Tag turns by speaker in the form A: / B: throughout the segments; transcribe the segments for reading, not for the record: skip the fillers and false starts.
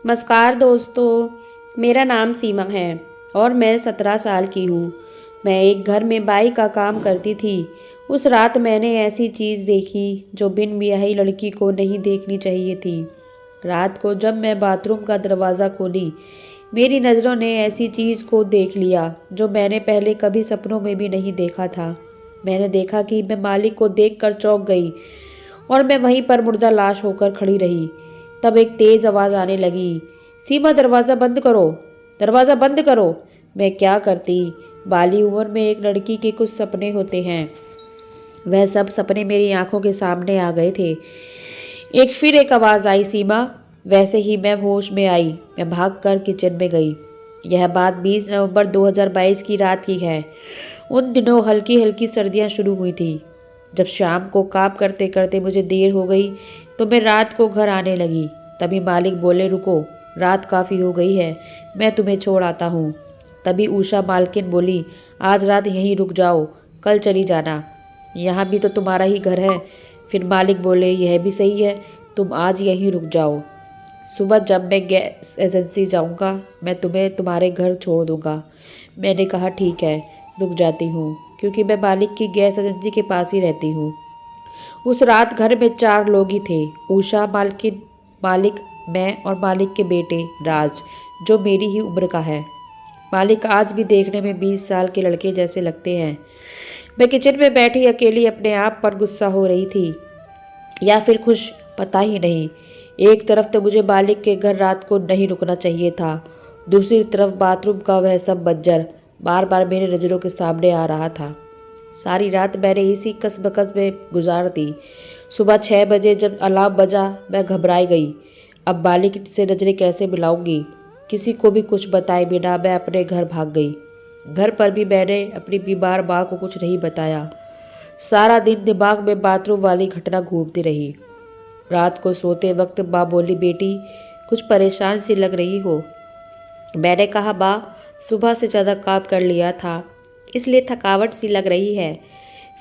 A: नमस्कार दोस्तों, मेरा नाम सीमा है और मैं 17 साल की हूँ। मैं एक घर में बाई का काम करती थी। उस रात मैंने ऐसी चीज़ देखी जो बिन ब्याही लड़की को नहीं देखनी चाहिए थी। रात को जब मैं बाथरूम का दरवाज़ा खोली, मेरी नज़रों ने ऐसी चीज़ को देख लिया जो मैंने पहले कभी सपनों में भी नहीं देखा था। मैंने देखा कि मैं मालिक को देखकर चौंक गई और मैं वहीं पर मुर्दा लाश होकर खड़ी रही। तब एक तेज आवाज़ आने लगी, सीमा दरवाज़ा बंद करो, दरवाज़ा बंद करो। मैं क्या करती। बाली उम्र में एक लड़की के कुछ सपने होते हैं। वह सब सपने मेरी आंखों के सामने आ गए थे। फिर एक आवाज़ आई, सीमा। वैसे ही मैं होश में आई। मैं भागकर किचन में गई। यह बात 20 नवंबर 2022 की रात की है। उन दिनों हल्की हल्की सर्दियाँ शुरू हुई थी। जब शाम को काम करते करते मुझे देर हो गई तो मैं रात को घर आने लगी। तभी मालिक बोले, रुको, रात काफ़ी हो गई है, मैं तुम्हें छोड़ आता हूँ। तभी उषा मालकिन बोली, आज रात यहीं रुक जाओ, कल चली जाना, यहाँ भी तो तुम्हारा ही घर है। फिर मालिक बोले, यह भी सही है, तुम आज यहीं रुक जाओ। सुबह जब मैं गैस एजेंसी जाऊँगा मैं तुम्हें तुम्हारे घर छोड़ दूँगा। मैंने कहा, ठीक है, रुक जाती हूँ, क्योंकि मैं मालिक की गैस एजेंसी के पास ही रहती हूँ। उस रात घर में 4 लोग ही थे, उषा मालकिन, मालिक, मैं और मालिक के बेटे राज, जो मेरी ही उम्र का है। मालिक आज भी देखने में 20 साल के लड़के जैसे लगते हैं। मैं किचन में बैठी अकेली अपने आप पर गुस्सा हो रही थी या फिर खुश, पता ही नहीं। एक तरफ तो मुझे मालिक के घर रात को नहीं रुकना चाहिए था, दूसरी तरफ बाथरूम का वह सब बंजर बार बार मेरे नज़रों के सामने आ रहा था। सारी रात मैंने इसी कसबकस में गुजार दी। सुबह 6 बजे जब अलार्म बजा, मैं घबराई गई। अब मालिक से नज़रें कैसे मिलाऊंगी। किसी को भी कुछ बताए बिना मैं अपने घर भाग गई। घर पर भी मैंने अपनी बीमार माँ को कुछ नहीं बताया। सारा दिन दिमाग में बाथरूम वाली घटना घूमती रही। रात को सोते वक्त माँ बोली, बेटी कुछ परेशान सी लग रही हो। मैंने कहा, माँ सुबह से ज़्यादा काम कर लिया था, इसलिए थकावट सी लग रही है।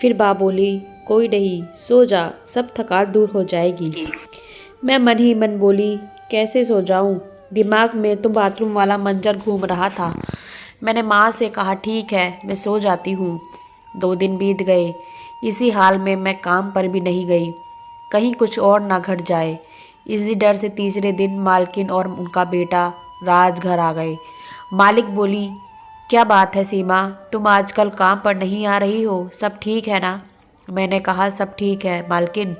A: फिर माँ बोली, कोई नहीं, सो जा, सब थकान दूर हो जाएगी। मैं मन ही मन बोली, कैसे सो जाऊं, दिमाग में तो बाथरूम वाला मंजर घूम रहा था। मैंने माँ से कहा, ठीक है, मैं सो जाती हूँ। 2 दिन बीत गए। इसी हाल में मैं काम पर भी नहीं गई, कहीं कुछ और ना घट जाए। इसी डर से तीसरे दिन मालकिन और उनका बेटा राज घर आ गए। मालिक बोली, क्या बात है सीमा, तुम आजकल काम पर नहीं आ रही हो, सब ठीक है ना। मैंने कहा, सब ठीक है मालकिन,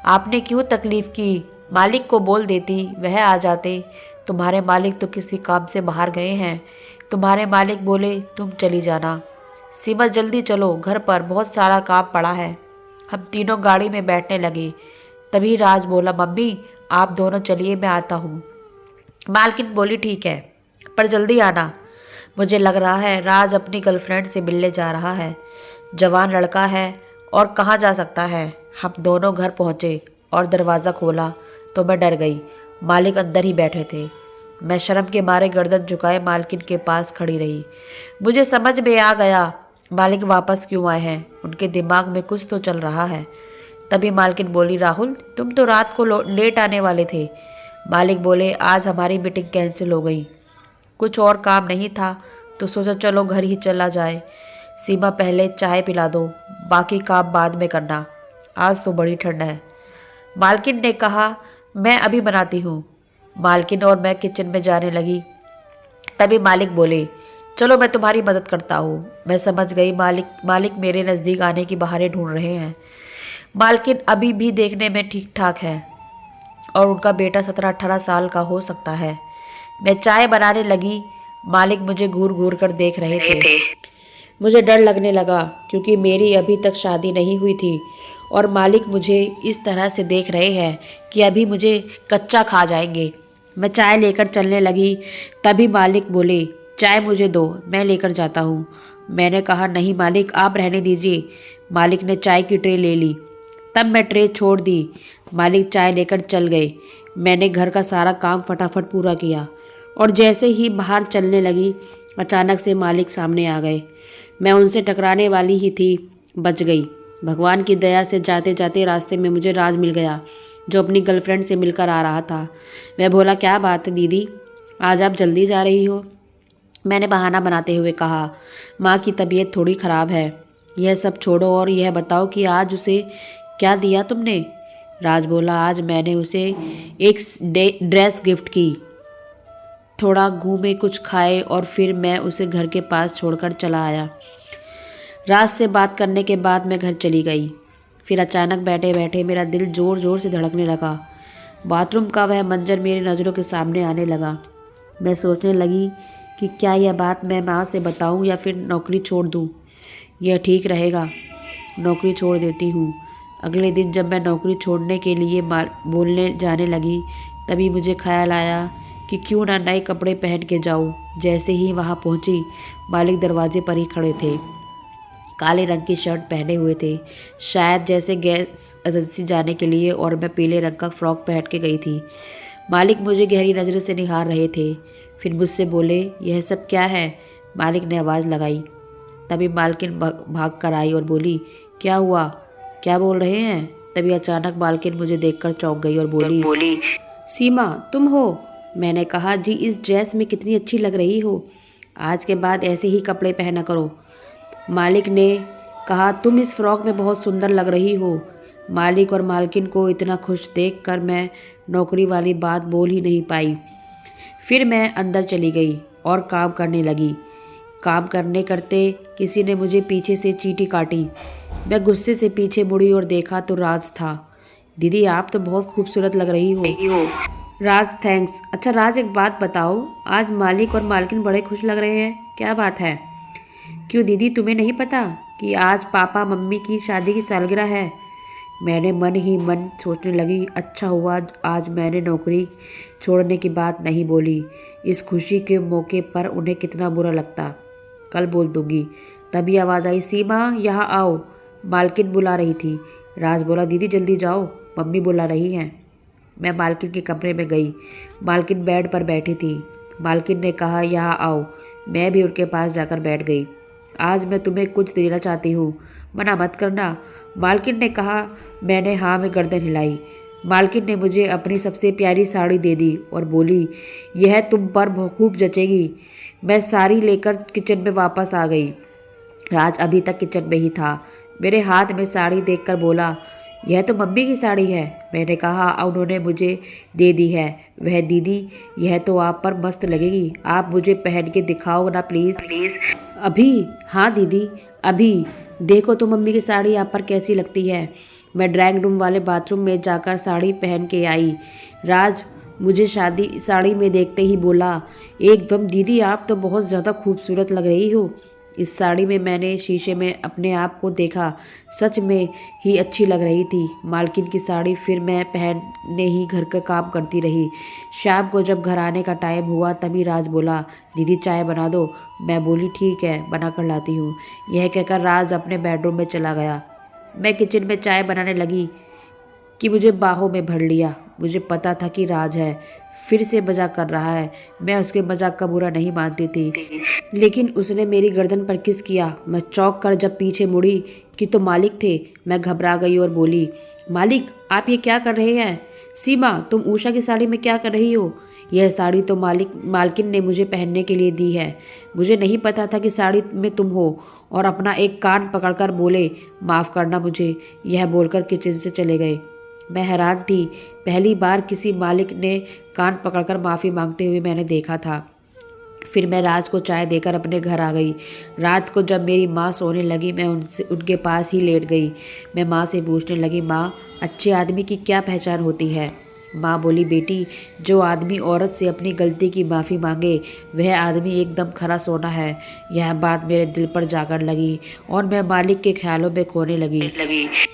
A: आपने क्यों तकलीफ़ की, मालिक को बोल देती, वह आ जाते। तुम्हारे मालिक तो किसी काम से बाहर गए हैं। तुम्हारे मालिक बोले तुम चली जाना। सीमा जल्दी चलो, घर पर बहुत सारा काम पड़ा है। हम तीनों गाड़ी में बैठने लगे। तभी राज बोला, मम्मी आप दोनों चलिए, मैं आता हूँ। मालकिन बोली, ठीक है, पर जल्दी आना। मुझे लग रहा है राज अपनी गर्लफ्रेंड से मिलने जा रहा है। जवान लड़का है और कहाँ जा सकता है। हम दोनों घर पहुँचे और दरवाज़ा खोला तो मैं डर गई। मालिक अंदर ही बैठे थे। मैं शर्म के मारे गर्दन झुकाए मालकिन के पास खड़ी रही। मुझे समझ में आ गया मालिक वापस क्यों आए हैं, उनके दिमाग में कुछ तो चल रहा है। तभी मालकिन बोली, राहुल तुम तो रात को लेट आने वाले थे। मालिक बोले, आज हमारी मीटिंग कैंसिल हो गई, कुछ और काम नहीं था तो सोचा चलो घर ही चला जाए। सीमा पहले चाय पिला दो, बाकी काम बाद में करना, आज तो बड़ी ठंड है। मालकिन ने कहा, मैं अभी बनाती हूँ। मालकिन और मैं किचन में जाने लगी। तभी मालिक बोले, चलो मैं तुम्हारी मदद करता हूँ। मैं समझ गई मालिक मेरे नज़दीक आने की बहाने ढूंढ रहे हैं। मालकिन अभी भी देखने में ठीक ठाक है और उनका बेटा 17-18 साल का हो सकता है। मैं चाय बनाने लगी। मालिक मुझे घूर घूर कर देख रहे थे। मुझे डर लगने लगा क्योंकि मेरी अभी तक शादी नहीं हुई थी और मालिक मुझे इस तरह से देख रहे हैं कि अभी मुझे कच्चा खा जाएंगे। मैं चाय लेकर चलने लगी। तभी मालिक बोले, चाय मुझे दो, मैं लेकर जाता हूँ। मैंने कहा, नहीं मालिक आप रहने दीजिए। मालिक ने चाय की ट्रे ले ली। तब मैं ट्रे छोड़ दी। मालिक चाय लेकर चल गए। मैंने घर का सारा काम फटाफट पूरा किया और जैसे ही बाहर चलने लगी अचानक से मालिक सामने आ गए। मैं उनसे टकराने वाली ही थी, बच गई। भगवान की दया से जाते जाते रास्ते में मुझे राज मिल गया। जो अपनी गर्लफ्रेंड से मिलकर आ रहा था। मैं बोला, क्या बात है दीदी, आज आप जल्दी जा रही हो? मैंने बहाना बनाते हुए कहा, माँ की तबीयत थोड़ी ख़राब है। यह सब छोड़ो और यह बताओ कि आज उसे क्या दिया तुमने? राज बोला, आज मैंने उसे एक ड्रेस गिफ्ट की। थोड़ा घूमे, कुछ खाए और फिर मैं उसे घर के पास छोड़कर चला आया। राज से बात करने के बाद मैं घर चली गई। फिर अचानक बैठे बैठे मेरा दिल ज़ोर ज़ोर से धड़कने लगा। बाथरूम का वह मंजर मेरी नज़रों के सामने आने लगा। मैं सोचने लगी कि क्या यह बात मैं माँ से बताऊँ या फिर नौकरी छोड़ दूँ। यह ठीक रहेगा, नौकरी छोड़ देती हूँ। अगले दिन जब मैं नौकरी छोड़ने के लिए बोलने जाने लगी, तभी मुझे ख्याल आया कि क्यों ना नए कपड़े पहन के जाऊँ। जैसे ही वहाँ पहुँची, मालिक दरवाजे पर ही खड़े थे। काले रंग की शर्ट पहने हुए थे, शायद जैसे गैस एजेंसी जाने के लिए, और मैं पीले रंग का फ्रॉक पहन के गई थी। मालिक मुझे गहरी नज़र से निहार रहे थे। फिर मुझसे बोले, यह सब क्या है? मालिक ने आवाज़ लगाई। तभी मालकिन भाग कर आई और बोली, क्या हुआ, क्या बोल रहे हैं? तभी अचानक मालकिन मुझे देखकर चौंक गई और बोली, सीमा तुम हो? मैंने कहा, जी, इस ड्रेस में कितनी अच्छी लग रही हो। आज के बाद ऐसे ही कपड़े पहना करो। मालिक ने कहा, तुम इस फ्रॉक में बहुत सुंदर लग रही हो। मालिक और मालकिन को इतना खुश देखकर मैं नौकरी वाली बात बोल ही नहीं पाई। फिर मैं अंदर चली गई और काम करने लगी। काम करने करते किसी ने मुझे पीछे से चींटी काटी। मैं गुस्से से पीछे मुड़ी और देखा तो राज था। दीदी, आप तो बहुत खूबसूरत लग रही हो। राज, थैंक्स। अच्छा राज, एक बात बताओ, आज मालिक और मालकिन बड़े खुश लग रहे हैं, क्या बात है? क्यों दीदी, तुम्हें नहीं पता कि आज पापा मम्मी की शादी की सालगिरह है? मैंने मन ही मन सोचने लगी, अच्छा हुआ आज मैंने नौकरी छोड़ने की बात नहीं बोली। इस खुशी के मौके पर उन्हें कितना बुरा लगता। कल बोल दूंगी। तभी आवाज़ आई, सीमा यहाँ आओ। मालकिन बुला रही थी। राज बोला, दीदी जल्दी जाओ, मम्मी बुला रही हैं। मैं मालकिन के कमरे में गई। मालकिन बेड पर बैठी थी। मालकिन ने कहा, यहाँ आओ। मैं भी उनके पास जाकर बैठ गई। आज मैं तुम्हें कुछ देना चाहती हूँ, मना मत करना, मालकिन ने कहा। मैंने हाँ में गर्दन हिलाई। मालकिन ने मुझे अपनी सबसे प्यारी साड़ी दे दी और बोली, यह तुम पर खूब जचेगी। मैं साड़ी लेकर किचन में वापस आ गई। राज अभी तक किचन में ही था। मेरे हाथ में साड़ी देखकर बोला, यह तो मम्मी की साड़ी है। मैंने कहा, उन्होंने मुझे दे दी है। वह, दीदी यह तो आप पर मस्त लगेगी, आप मुझे पहन के दिखाओ ना प्लीज़। अभी? हाँ दीदी अभी। देखो तो मम्मी की साड़ी आप पर कैसी लगती है। मैं ड्राइंग रूम वाले बाथरूम में जाकर साड़ी पहन के आई। राज मुझे साड़ी में देखते ही बोला, एकदम दीदी आप तो बहुत ज़्यादा खूबसूरत लग रही हो। इस साड़ी में मैंने शीशे में अपने आप को देखा, सच में ही अच्छी लग रही थी। मालकिन की साड़ी फिर मैं पहनने ही घर का काम करती रही। शाम को जब घर आने का टाइम हुआ तभी राज बोला, दीदी चाय बना दो। मैं बोली, ठीक है, बना कर लाती हूँ। यह कहकर राज अपने बेडरूम में चला गया। मैं किचन में चाय बनाने लगी कि मुझे बाहों में भर लिया। मुझे पता था कि राज है, फिर से मजाक कर रहा है। मैं उसके मजाक का बुरा नहीं मानती थी, लेकिन उसने मेरी गर्दन पर किस किया। मैं चौंक कर जब पीछे मुड़ी कि तो मालिक थे। मैं घबरा गई और बोली, मालिक आप ये क्या कर रहे हैं? सीमा तुम उषा की साड़ी में क्या कर रही हो? यह साड़ी तो मालकिन ने मुझे पहनने के लिए दी है। मुझे नहीं पता था कि साड़ी में तुम हो। और अपना एक कान पकड़कर बोले, माफ़ करना मुझे। यह बोलकर किचन से चले गए। मैं हैरान थी, पहली बार किसी मालिक ने कान पकड़कर माफ़ी मांगते हुए मैंने देखा था। फिर मैं राज को चाय देकर अपने घर आ गई। रात को जब मेरी माँ सोने लगी, मैं उनके पास ही लेट गई। मैं माँ से पूछने लगी, माँ अच्छे आदमी की क्या पहचान होती है? माँ बोली, बेटी जो आदमी औरत से अपनी गलती की माफ़ी मांगे वह आदमी एकदम खरा सोना है। यह बात मेरे दिल पर जाकर लगी और मैं मालिक के ख्यालों में खोने लगी।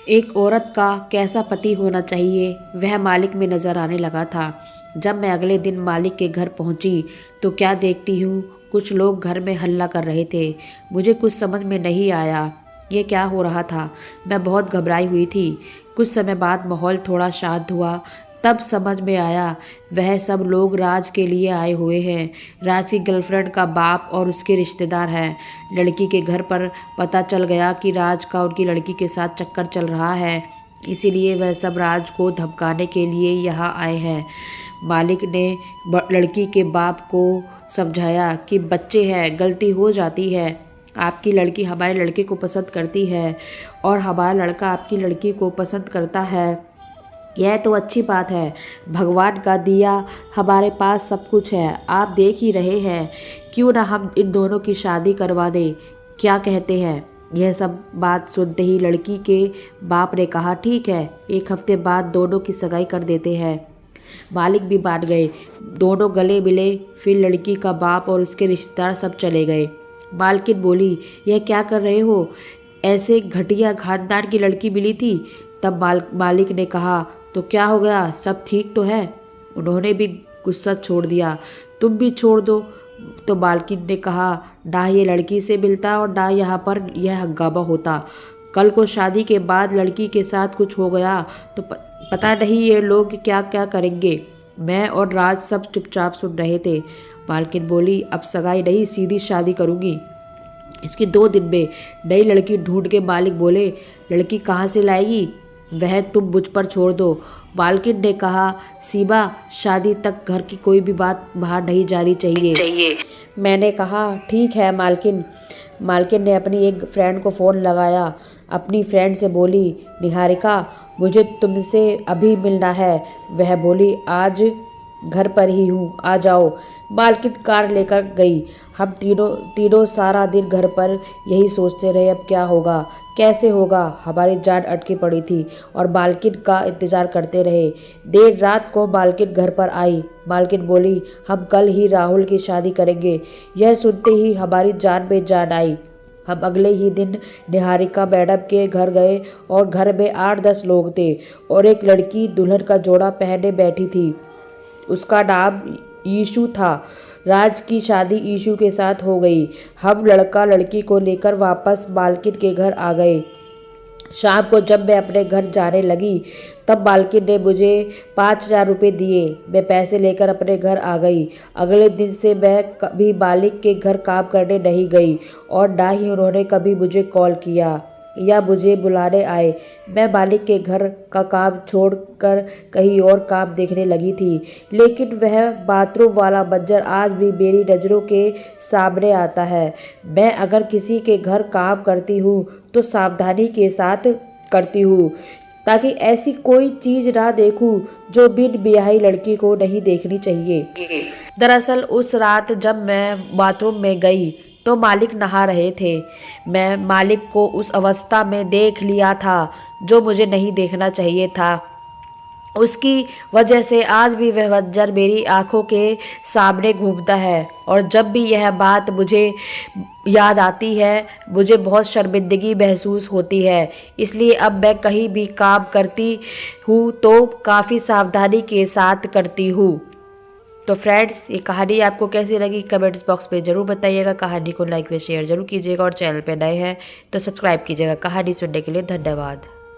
A: एक औरत का कैसा पति होना चाहिए वह मालिक में नज़र आने लगा था। जब मैं अगले दिन मालिक के घर पहुंची तो क्या देखती हूँ, कुछ लोग घर में हल्ला कर रहे थे। मुझे कुछ समझ में नहीं आया ये क्या हो रहा था। मैं बहुत घबराई हुई थी। कुछ समय बाद माहौल थोड़ा शांत हुआ, तब समझ में आया वह सब लोग राज के लिए आए हुए हैं। राज की गर्लफ्रेंड का बाप और उसके रिश्तेदार हैं। लड़की के घर पर पता चल गया कि राज का उनकी लड़की के साथ चक्कर चल रहा है। इसीलिए वह सब राज को धमकाने के लिए यहाँ आए हैं। मालिक ने लड़की के बाप को समझाया कि बच्चे हैं, गलती हो जाती है। आपकी लड़की हमारे लड़के को पसंद करती है और हमारा लड़का आपकी लड़की को पसंद करता है। यह तो अच्छी बात है। भगवान का दिया हमारे पास सब कुछ है, आप देख ही रहे हैं। क्यों ना हम इन दोनों की शादी करवा दें, क्या कहते हैं? यह सब बात सुनते ही लड़की के बाप ने कहा, ठीक है, 1 हफ्ते बाद दोनों की सगाई कर देते हैं। मालिक भी मान गए। दोनों गले मिले। फिर लड़की का बाप और उसके रिश्तेदार सब चले गए। मालकिन बोली, यह क्या कर रहे हो? ऐसे घटिया खानदान की लड़की मिली थी। तब मालिक ने कहा, तो क्या हो गया, सब ठीक तो है। उन्होंने भी गुस्सा छोड़ दिया। तुम भी छोड़ दो। तो मालकिन ने कहा, ना ये लड़की से मिलता और ना यहाँ पर यह हंगामा होता। कल को शादी के बाद लड़की के साथ कुछ हो गया तो पता नहीं ये लोग क्या क्या करेंगे। मैं और राज सब चुपचाप सुन रहे थे। मालकिन बोली, अब सगाई नहीं, सीधी शादी करूँगी। इसके 2 दिन में नई लड़की ढूंढ के मालिक बोले, लड़की कहाँ से लाएगी? वह तुम मुझ पर छोड़ दो। मालकिन ने कहा, सीमा, शादी तक घर की कोई भी बात बाहर नहीं जानी चाहिए। मैंने कहा, ठीक है मालकिन। मालकिन ने अपनी एक फ्रेंड को फ़ोन लगाया। अपनी फ्रेंड से बोली, निहारिका, मुझे तुमसे अभी मिलना है। वह बोली, आज घर पर ही हूँ, आ जाओ। मालकिन कार लेकर गई। हम तीनों सारा दिन घर पर यही सोचते रहे, अब क्या होगा, कैसे होगा। हमारी जान अटकी पड़ी थी और मालकिन का इंतज़ार करते रहे। देर रात को मालकिन घर पर आई। मालकिन बोली, हम कल ही राहुल की शादी करेंगे। यह सुनते ही हमारी जान में जान आई। हम अगले ही दिन निहारिका मैडम के घर गए और घर में 8-10 लोग थे और एक लड़की दुल्हन का जोड़ा पहने बैठी थी। उसका नाम ईशु था। राज की शादी ईशु के साथ हो गई। हम लड़का लड़की को लेकर वापस मालकिन के घर आ गए। शाम को जब मैं अपने घर जाने लगी तब मालकिन ने मुझे 5,000 रुपये दिए। मैं पैसे लेकर अपने घर आ गई। अगले दिन से मैं कभी मालिक के घर काम करने नहीं गई और ना ही उन्होंने कभी मुझे कॉल किया या मुझे बुलाने आए। मैं मालिक के घर का काम छोड़कर कहीं और काम देखने लगी थी, लेकिन वह बाथरूम वाला मंजर आज भी मेरी नज़रों के सामने आता है। मैं अगर किसी के घर काम करती हूँ तो सावधानी के साथ करती हूँ, ताकि ऐसी कोई चीज़ ना देखूँ जो बिन ब्याही लड़की को नहीं देखनी चाहिए। दरअसल उस रात जब मैं बाथरूम में गई तो मालिक नहा रहे थे। मैं मालिक को उस अवस्था में देख लिया था जो मुझे नहीं देखना चाहिए था। उसकी वजह से आज भी वह मंजर मेरी आंखों के सामने घूमता है और जब भी यह बात मुझे याद आती है मुझे बहुत शर्मिंदगी महसूस होती है। इसलिए अब मैं कहीं भी काम करती हूँ तो काफ़ी सावधानी के साथ करती हूँ। तो फ्रेंड्स, ये कहानी आपको कैसी लगी कमेंट्स बॉक्स में ज़रूर बताइएगा। कहानी को लाइक व शेयर जरूर कीजिएगा और चैनल पे नए हैं तो सब्सक्राइब कीजिएगा। कहानी सुनने के लिए धन्यवाद।